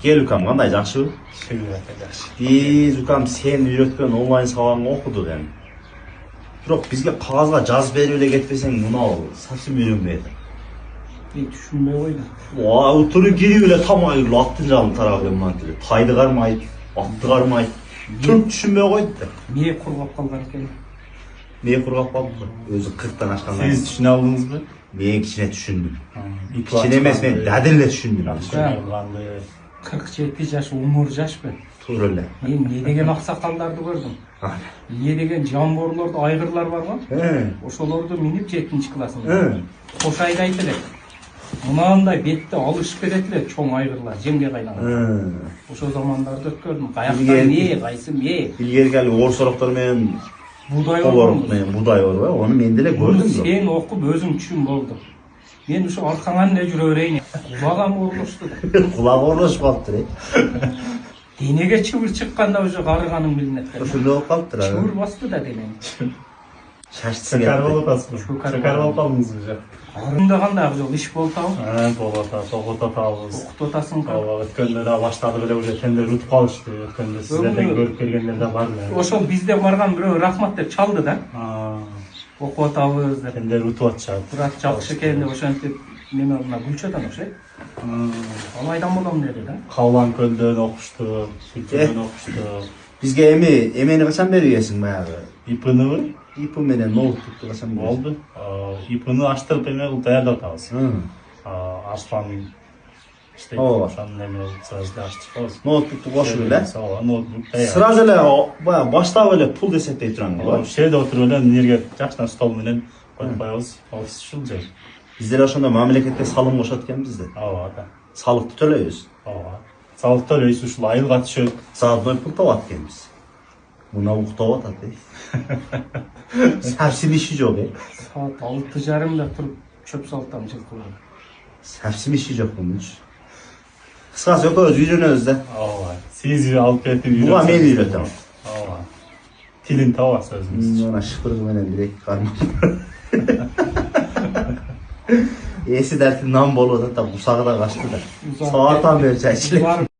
Gel Ukam, qanday жақсы? Жақсы. Biz Ukam sen үйреткен онлайн сабағын оқыдық yani. Biroq bizga qog'ozga yozib berib ele ketpesең, mынау совсем үйренбейді. Түшінбей қойды. Отырып келіп еле тамай аттың жағын тарап келмейді. Тайды қармайды, атты қармайды. Түк түшінбей қойды. Не құрғап қалған екен? Не құрғап қалды? Өзі 40-тан ашқан. Сіз түсіне алдыңыз ба? Мен кішкене түшіндім. Кішкене емес, мен дәділі түшіндім. 47 жаш, умыр жаш бе? Тура эле. Мен не деген ақсақалдарды көрдім. Не деген жамборларды, айғырлар бар ма? Ошолорду минип 7-ші классында. Қош айда айтылы. Мынандай бетті алышып кететілер, чоң айғырлар, жемге қайнаған. Ошо замандарды өткөрдім. Қаяқтан не, қайсы не? Илгерки әлі орыс орақтармен Будай бар. Будай бар, оны мен деле көрдім. Сен оқып өзің түшін болды. Мен ушу аркаңан эле жүрө берейин. Кулагам оорулушту. Кулак оорулушуп калыптыр. Денеге чыбыр чыкканда уже карыганың билинет. Ошондой болуп калыптыр. Чыбыр басты да денени. Шашты Чыгарып атасызбы? Чыгарып алдыңыз уже. Арында кандай жол иш болуп атабы? Болуп атат, окутуп атабыз. Окутуп атасың. Ооба, өткөндө да баштады беле уже тендер утуп калышты. Өткөндө сиздерден көрүп келгендер да бар эле. Ошол бизде барган бирөө рахмат деп чалды да. Окуп атабыз деп. Тендер утуп атышат. Турат жакшы экен деп ошентип неме мына Гүлчөдөн окшойт. Алайдан болом деди да. Калан көлдөн окушту, Сүлчөдөн окушту. Бизге эмени качан бересиң баягы? ИПныбы? ИП менен ноутбукту качан бересиң? Болду. ИПны аштырып эме кылып даярдап атабыз. Арслан иштейт. Ошонун эме сразу аштырабыз. Ноутбукту кошуп эле? Ооба, ноутбук даяр. Сразу эле баягы баштап эле пул эсептей турган го. Шерде отуруп эле нерге жакшынан стол менен коюп коебуз. Офис ушул жер. Bizler ошондо мамлекетке салым кошот экенбиз да. Ооба да. Салыкты төлөйбүз. Ооба. Салык төлөйбүз, ушул айылга түшөт. Заодно пул табат экенбиз. Мына уктап атат. Совсем иши жок. Саат 6:30 туруп чөп салтам жылкылар. Совсем иши жок мунчу. Кыскасы экөөбүз үйрөнөбүз да. Ооба. Сиз алып кетип Буга мен үйрөтөм. Ооба. Тилин табасыз өзүңүз. Мына шыпыргы менен бир-эки кармап. Эси дертин нам болуп атат да, бусагы да качты да. Сааттан бери чай ичилет.